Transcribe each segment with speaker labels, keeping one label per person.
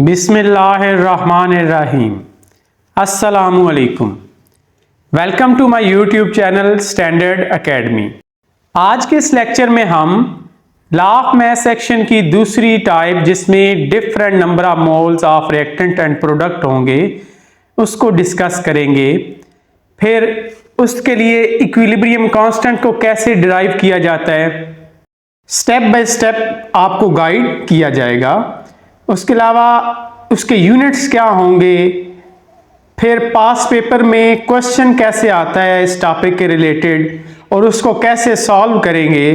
Speaker 1: बिस्मिल्लाहिर्रहमानिर्रहीम। अस्सलामुअलैकुम। Welcome to my YouTube channel Standard Academy. आज के इस लेक्चर में हम लॉ ऑफ मैथ सेक्शन की दूसरी टाइप, जिसमें different number of moles of reactant and product होंगे, उसको डिस्कस करेंगे। फिर उसके लिए इक्विलिब्रियम कांस्टेंट को कैसे डिराइव किया जाता है, स्टेप बाय स्टेप आपको गाइड किया जाएगा। उसके अलावा उसके यूनिट्स क्या होंगे, फिर पास पेपर में क्वेश्चन कैसे आता है इस टॉपिक के रिलेटेड और उसको कैसे सॉल्व करेंगे,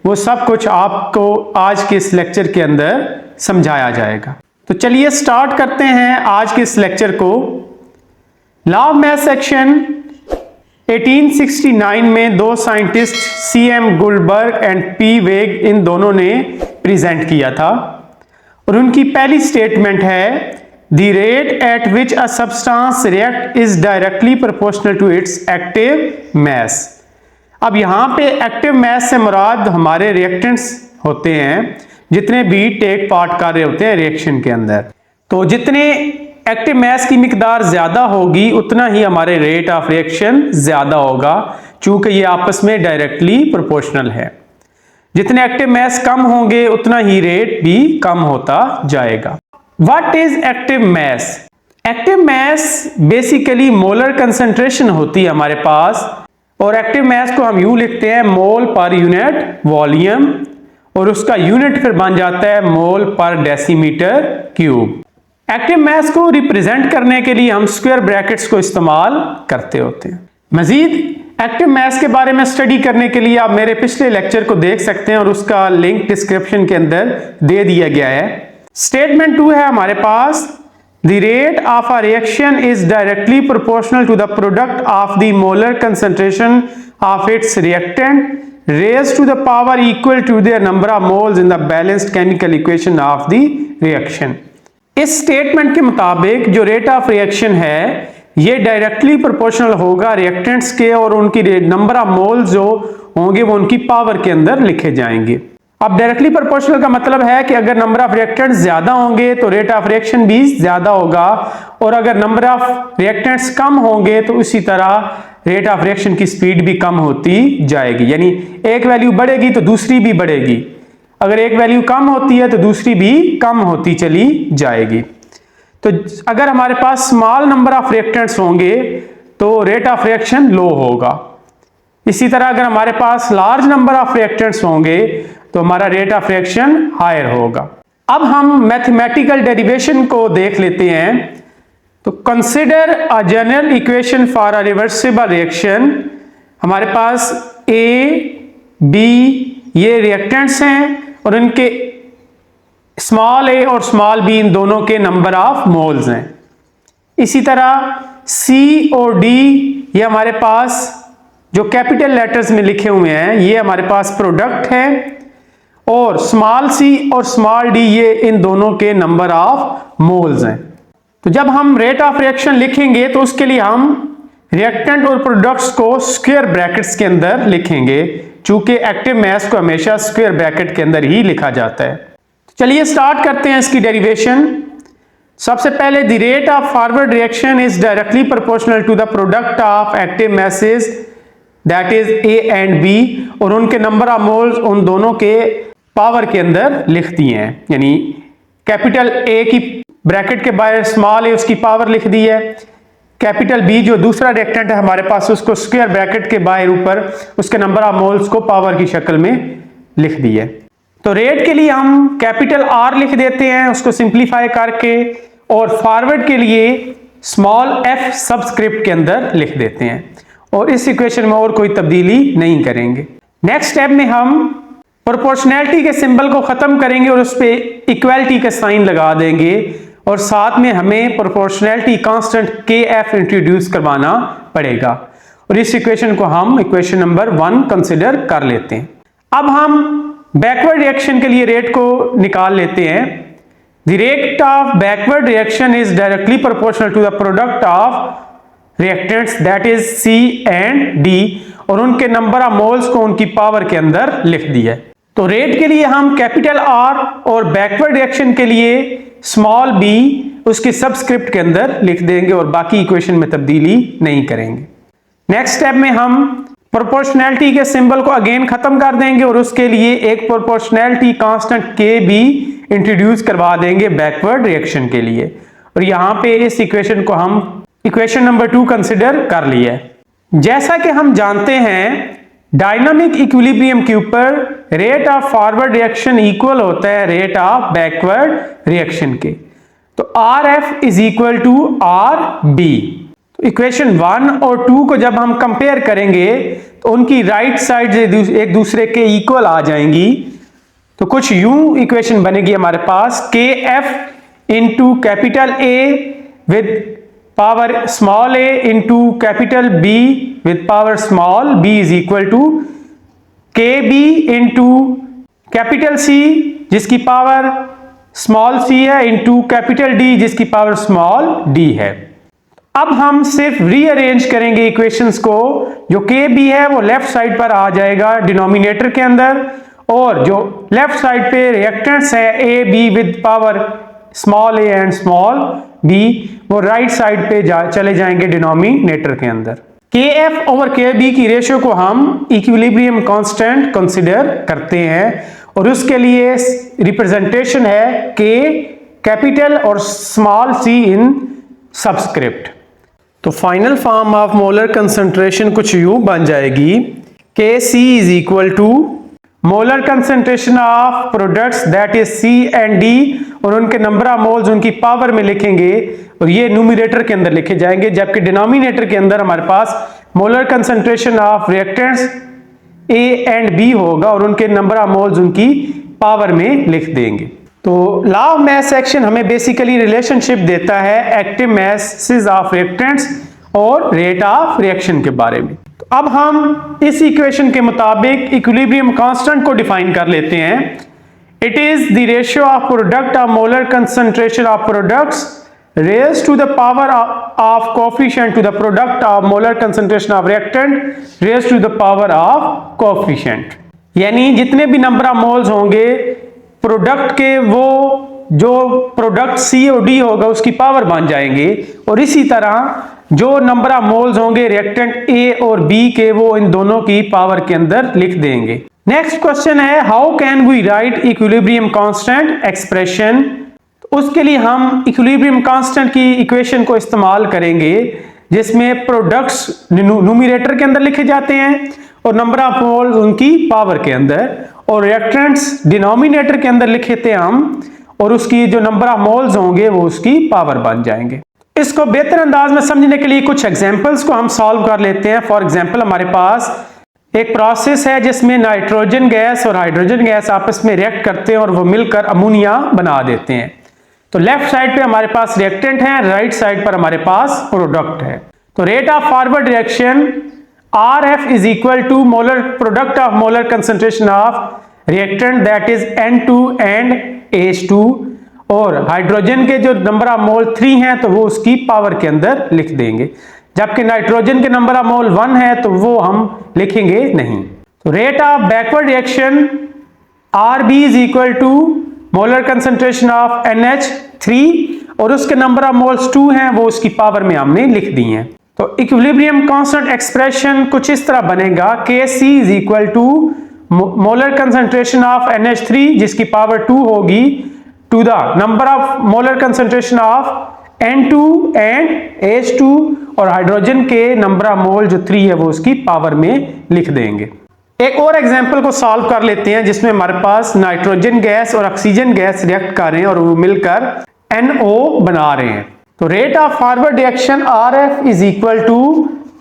Speaker 1: वो सब कुछ आपको आज के इस लेक्चर के अंदर समझाया जाएगा। तो चलिए स्टार्ट करते हैं आज के इस लेक्चर को। लॉ ऑफ मैथ सेक्शन 1869 में दो साइंटिस्ट CM गुल्डबर्ग एंड P वेग, इन दोनों ने प्रेजेंट किया था और उनकी पहली स्टेटमेंट है the rate at which a substance react is directly proportional to its active mass. अब यहाँ पे एक्टिव मास से मुराद हमारे रिएक्टेंट्स होते हैं, जितने भी टेक पार्ट कर रहे होते हैं रिएक्शन के अंदर। तो जितने एक्टिव मास की मिकदार ज्यादा होगी उतना ही हमारे रेट ऑफ रिएक्शन ज्यादा होगा, चूंकि ये आपस में डायरेक्टली प्रोपोर्शनल है। जितने एक्टिव मास कम होंगे उतना ही रेट भी कम होता जाएगा। What is active mass? Active mass basically molar concentration होती है हमारे पास, और एक्टिव मास को हम यूं लिखते हैं मोल पर यूनिट वॉल्यूम, और उसका यूनिट फिर बन जाता है मोल पर डेसीमीटर क्यूब। एक्टिव मास को रिप्रेजेंट करने के लिए हम स्क्वायर ब्रैकेट्स को इस्तेमाल करते होते हैं। मजीद एक्टिव मास के बारे में स्टडी करने के लिए आप मेरे पिछले लेक्चर को देख सकते हैं और उसका लिंक डिस्क्रिप्शन के अंदर दे दिया गया है। स्टेटमेंट 2 है हमारे पास, the rate of a reaction is directly proportional to the product of the molar concentration of its reactant raised to the power equal to their number of moles in the balanced chemical equation of the reaction. इस statement के मुताबिक जो rate of reaction है ये directly proportional होगा reactants के, और उनकी नंबर ऑफ मोल्स जो होंगे वो उनकी पावर के अंदर लिखे जाएंगे। अब डायरेक्टली प्रोपोर्शनल का मतलब है कि अगर नंबर ऑफ रिएक्टेंट्स ज्यादा होंगे तो रेट ऑफ रिएक्शन भी ज्यादा होगा, और अगर नंबर ऑफ रिएक्टेंट्स कम होंगे तो इसी तरह रेट ऑफ रिएक्शन की स्पीड भी कम होती जाएगी। यानी एक वैल्यू बढ़ेगी तो दूसरी भी बढ़ेगी, अगर एक वैल्यू कम होती है तो दूसरी भी कम होती चली जाएगी। तो अगर हमारे पास स्मॉल नंबर ऑफ रिएक्टेंट्स होंगे तो रेट ऑफ रिएक्शन लो होगा। इसी तरह अगर हमारे पास लार्ज नंबर ऑफ रिएक्टेंट्स होंगे तो हमारा रेट ऑफ रिएक्शन हायर होगा। अब हम मैथमेटिकल डेरिवेशन को देख लेते हैं। तो consider a general equation for a reversible reaction. हमारे पास ए बी ये रिएक्टेंट्स हैं और इनके स्मॉल ए और स्मॉल बी इन दोनों के नंबर ऑफ मोल्स हैं। इसी तरह सी और डी ये हमारे पास जो कैपिटल लेटर्स में लिखे हुए हैं ये हमारे पास प्रोडक्ट है, और स्मॉल सी और स्मॉल डी ये इन दोनों के नंबर ऑफ मोल्स हैं। तो जब हम रेट ऑफ रिएक्शन लिखेंगे तो उसके लिए हम रिएक्टेंट और प्रोडक्ट्स को स्क्वायर ब्रैकेट्स के अंदर लिखेंगे, चूंकि एक्टिव मास को हमेशा स्क्वायर ब्रैकेट के अंदर ही लिखा जाता है। चलिए स्टार्ट करते हैं इसकी डेरिवेशन। सबसे पहले the rate of forward reaction is directly proportional to the product of active masses that is A and B, और उनके नंबर ऑफ मोल्स उन दोनों के पावर के अंदर लिख दिए हैं। यानी कैपिटल ए की ब्रैकेट के बाहर स्मॉल ए उसकी पावर लिख दी है, कैपिटल बी जो दूसरा रिएक्टेंट है हमारे पास उसको स्क्वायर ब्रैकेट के बाहर ऊपर उसके नंबर ऑफ मोल्स को पावर की शक्ल में लिख दी है। तो रेट के लिए हम कैपिटल आर लिख देते हैं उसको सिंप्लीफाई करके, और फॉरवर्ड के लिए स्मॉल एफ सबस्क्रिप्ट के अंदर लिख देते हैं, और इस इक्वेशन में और कोई तब्दीली नहीं करेंगे। नेक्स्ट स्टेप में हम प्रोपोर्शनैलिटी के सिंबल को खत्म करेंगे और उस पर इक्वालिटी का साइन लगा देंगे, और साथ में हमें प्रोपोर्शनैलिटी कांस्टेंट KF इंट्रोड्यूस करवाना पड़ेगा, और इस इक्वेशन को हम इक्वेशन नंबर 1 कंसिडर कर लेते हैं। अब हम बैकवर्ड रिएक्शन के लिए रेट को निकाल लेते हैं। The rate of backward reaction is directly proportional to the product of reactants that is C and D, और उनके नंबर ऑफ मोल्स को उनकी पावर के अंदर लिख दिया है। तो रेट के लिए हम कैपिटल R और बैकवर्ड रिएक्शन के लिए स्मॉल बी उसके सबस्क्रिप्ट के अंदर लिख देंगे और बाकी इक्वेशन में तब्दीली नहीं करेंगे। नेक्स्ट स्टेप में हम प्रोपोर्शनैलिटी के सिंबल को अगेन खत्म कर देंगे और उसके लिए एक प्रोपोर्शनैलिटी कांस्टेंट के भी इंट्रोड्यूस करवा देंगे बैकवर्ड रिएक्शन के लिए। और यहां पे इस इक्वेशन को हम इक्वेशन नंबर 2 कंसिडर कर लिया है। जैसा कि हम जानते हैं डायनामिक इक्विलिब्रियम के ऊपर rate of forward reaction equal होता है रेट ऑफ बैकवर्ड रिएक्शन के। तो R F is equal to R B. तो इक्वेशन 1 और 2 को जब हम कंपेयर करेंगे तो उनकी राइट साइड एक दूसरे के इक्वल आ जाएंगी। तो कुछ यूं इक्वेशन बनेगी हमारे पास K F into capital A with power small A into capital B with power small B is equal to K B into capital C जिसकी पावर स्मॉल सी है इंटू कैपिटल डी जिसकी power small D है। अब हम सिर्फ rearrange करेंगे equations को। जो के बी है वो लेफ्ट साइड पर आ जाएगा डिनोमिनेटर के अंदर और जो लेफ्ट साइड पे रिएक्टेंट्स है A B with power small A and small B वो राइट साइड पे चले जाएंगे डिनोमिनेटर के अंदर। K F over K B की रेशियो को हम इक्विलिब्रियम कांस्टेंट कंसीडर करते हैं और उसके लिए रिप्रेजेंटेशन है के कैपिटल और स्मॉल सी इन सबस्क्रिप्ट। तो final form of molar concentration कुछ यूं बन जाएगी के C is equal to molar concentration of products that is C and D और उनके नंबर ऑफ मोल्स उनकी पावर में लिखेंगे और ये न्यूमरेटर के अंदर लिखे जाएंगे, जबकि डिनोमिनेटर के अंदर हमारे पास molar concentration of reactants A and B होगा और उनके नंबर ऑफ मोल्स उनकी पावर में लिख देंगे। तो लॉ ऑफ मास एक्शन हमें बेसिकली रिलेशनशिप देता है एक्टिव मासेस ऑफ रिएक्टेंट्स और रेट ऑफ रिएक्शन के बारे में। तो अब हम इस इक्वेशन के मुताबिक इक्विलिब्रियम कांस्टेंट को डिफाइन कर लेते हैं। It is the ratio of product of molar concentration of products raised to the power of coefficient to the product of molar concentration of reactant raised to the power of coefficient। यानी जितने भी number of moles होंगे product के वो जो product सी और D होगा उसकी पावर बन जाएंगे और इसी तरह जो नंबर ऑफ मोल्स होंगे रिएक्टेंट ए और बी के वो इन दोनों की पावर के अंदर लिख देंगे। नेक्स्ट क्वेश्चन है how can we write equilibrium constant expression. उसके लिए हम इक्विलिब्रियम कांस्टेंट की इक्वेशन को इस्तेमाल करेंगे जिसमें प्रोडक्ट्स न्यूमरेटर के अंदर लिखे जाते हैं और नंबर ऑफ मोल्स उनकी पावर के अंदर और रिएक्टेंट्स डिनोमिनेटर के अंदर लिखे थे हम और उसकी जो नंबर ऑफ मोल्स होंगे वो उसकी पावर बन जाएंगे। इसको बेहतर अंदाज में समझने के लिए कुछ एग्जांपल्स को हम सॉल्व कर लेते हैं। फॉर एग्जांपल हमारे पास एक प्रोसेस है जिसमें नाइट्रोजन गैस और हाइड्रोजन गैस आपस में रिएक्ट करते हैं और वो मिलकर अमोनिया बना देते हैं। तो लेफ्ट साइड पे हमारे पास रिएक्टेंट है, राइट साइड पर हमारे पास प्रोडक्ट है। तो rate of forward reaction RF is equal to molar product of molar concentration of reactant that is N2 and H2 और हाइड्रोजन के जो नंबर ऑफ मोल 3 हैं तो वो उसकी पावर के अंदर लिख देंगे, जबकि नाइट्रोजन के नंबर ऑफ मोल 1 है तो वो हम लिखेंगे नहीं। तो rate of backward reaction RB is equal to molar concentration of NH3 और उसके नंबर ऑफ मोल्स 2 हैं वो उसकी पावर में हमने लिख दी हैं। तो इक्विलिब्रियम कांस्टेंट एक्सप्रेशन कुछ इस तरह बनेगा Kc is equal to molar concentration of NH3 जिसकी पावर 2 होगी to the number of molar concentration of N2 and H2 और हाइड्रोजन के नंबर ऑफ मोल जो 3 है वो उसकी पावर में लिख देंगे। एक और एग्जांपल को सॉल्व कर लेते हैं जिसमें हमारे पास नाइट्रोजन गैस और ऑक्सीजन गैस रिएक्ट कर रहे हैं और वो मिलकर NO बना रहे हैं। तो rate of forward reaction RF is equal to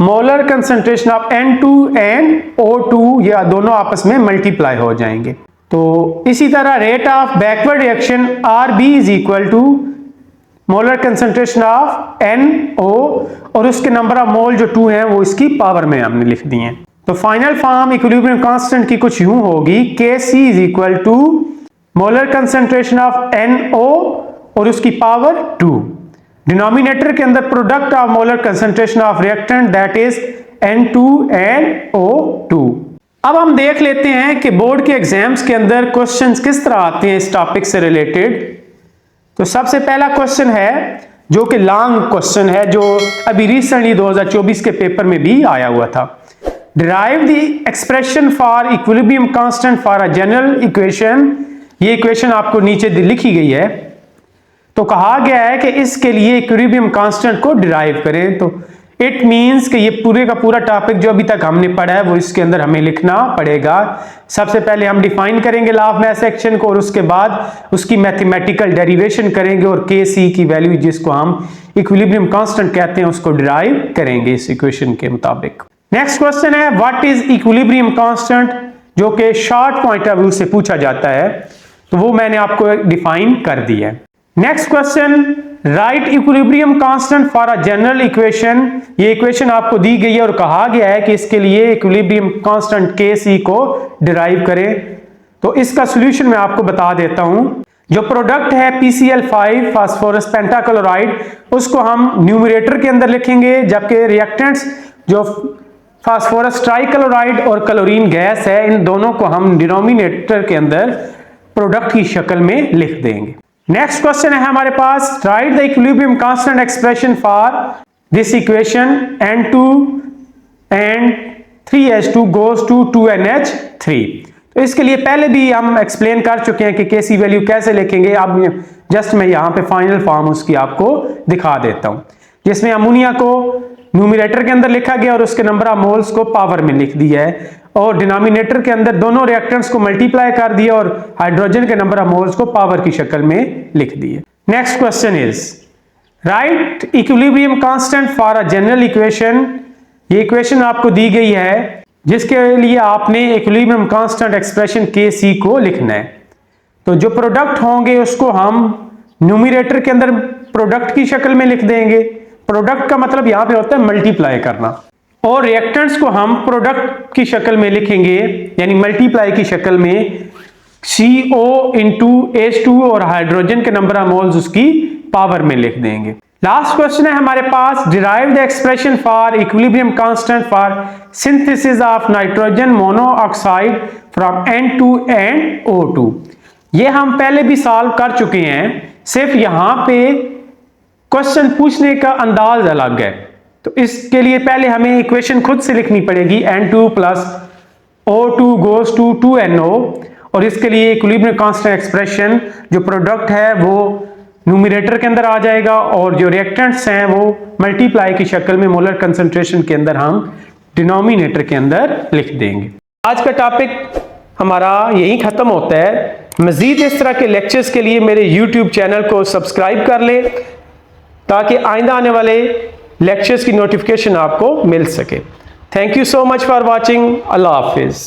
Speaker 1: molar concentration of N2 and O2 या दोनों आपस में मल्टीप्लाई हो जाएंगे। तो इसी तरह rate of backward reaction RB is equal to molar concentration of NO और उसके नंबर ऑफ मोल जो 2 हैं वो इसकी पावर में हमने लिख दिए हैं। तो फाइनल फॉर्म इक्विलिब्रियम कांस्टेंट की कुछ यूं होगी Kc is equal to molar concentration of NO और उसकी पावर 2 डिनोमिनेटर के अंदर product of molar concentration of reactant that is N2 and O2। अब हम देख लेते हैं कि बोर्ड के एग्जाम्स के अंदर क्वेश्चंस किस तरह आते हैं इस टॉपिक से रिलेटेड। तो तो सबसे पहला क्वेश्चन है जो कि लॉन्ग क्वेश्चन है, जो अभी रिसेंटली 2024 के पेपर में भी आया हुआ था। Derive the expression for equilibrium constant for a general equation. ये इक्वेशन आपको नीचे लिखी गई है। तो कहा गया है कि इसके लिए इक्विलिब्रियम कांस्टेंट को डिराइव करें। तो इट मींस कि ये पूरे का पूरा टॉपिक जो अभी तक हमने पढ़ा है वो इसके अंदर हमें लिखना पड़ेगा। सबसे पहले हम डिफाइन करेंगे लॉ ऑफ मास एक्शन को, और उसके बाद उसकी मैथमेटिकल डेरिवेशन करेंगे और के सी की वैल्यू जिसको हम इक्विलिब्रियम कांस्टेंट कहते हैं उसको डिराइव करेंगे इस इक्वेशन के मुताबिक। नेक्स्ट क्वेश्चन है व्हाट इज इक्विलिब्रियम कांस्टेंट, जो कि शॉर्ट पॉइंट ऑफ व्यू से पूछा जाता है, तो वो मैंने आपको डिफाइन कर दिया है। Next question, right equilibrium constant for a general equation. ये इक्वेशन आपको दी गई है और कहा गया है कि इसके लिए इक्विलिब्रियम कांस्टेंट के सी को डिराइव करें। तो इसका सॉल्यूशन मैं आपको बता देता हूं। जो प्रोडक्ट है PCl5 फास्फोरस पेंटाक्लोराइड, उसको हम न्यूमरेटर के अंदर लिखेंगे, जबकि रिएक्टेंट्स जो फास्फोरस ट्राइक्लोराइड और क्लोरीन गैस है, इन दोनों को हम डिनोमिनेटर के अंदर प्रोडक्ट की शक्ल में लिख देंगे। नेक्स्ट क्वेश्चन है हमारे पास, write the equilibrium constant expression for this equation N2 and 3H2 goes to 2NH3। तो इसके लिए पहले भी हम एक्सप्लेन कर चुके हैं कि केसी वैल्यू कैसे लिखेंगे। अब जस्ट मैं यहां पे फाइनल फॉर्म उसकी आपको दिखा देता हूं, जिसमें अमोनिया को न्यूमरेटर के अंदर लिखा गया और उसके नंबर ऑफ मोल्स को पावर में लिख दिया है, और डिनोमिनेटर के अंदर दोनों रिएक्टेंट्स को मल्टीप्लाई कर दिया और हाइड्रोजन के नंबर ऑफ मोल्स को पावर की शक्ल में लिख दिए। Next question is right equilibrium constant for a general equation. ये इक्वेशन आपको दी गई है जिसके लिए आपने इक्विलिब्रियम कांस्टेंट एक्सप्रेशन के सी को लिखना है। तो जो प्रोडक्ट होंगे उसको हम न्यूमरेटर के अंदर प्रोडक्ट की शक्ल में लिख देंगे। प्रोडक्ट का मतलब यहां पे होता है मल्टीप्लाई करना, और रिएक्टेंट्स को हम प्रोडक्ट की शक्ल में लिखेंगे, यानी मल्टीप्लाई की शक्ल में CO इंटू H2 और हाइड्रोजन के नंबर ऑफ मोल्स उसकी पावर में लिख देंगे। लास्ट क्वेश्चन है हमारे पास, derive the expression for equilibrium constant for synthesis of nitrogen monoxide from N2 and O2। ये हम पहले भी सॉल्व कर चुके हैं, सिर्फ यहां पे क्वेश्चन पूछने का अंदाज अलग है। तो इसके लिए पहले हमें इक्वेशन खुद से लिखनी पड़ेगी, N2 plus O2 goes to 2NO, और इसके लिए इक्विलिब्रियम कांस्टेंट एक्सप्रेशन जो प्रोडक्ट है वो न्यूमरेटर के अंदर आ जाएगा, और जो रिएक्टेंट्स हैं वो मल्टीप्लाई की शक्ल में मोलर कंसंट्रेशन के अंदर हम डिनोमिनेटर के अंदर लिख देंगे। आज का टॉपिक हमारा यही खत्म होता है। मजीद इस तरह के लेक्चर्स के लिए मेरे YouTube चैनल को सब्सक्राइब कर ले, ताकि आइंदा आने वाले लेक्चर्स की नोटिफिकेशन आपको मिल सके। Thank you so much for watching. Allah Hafiz.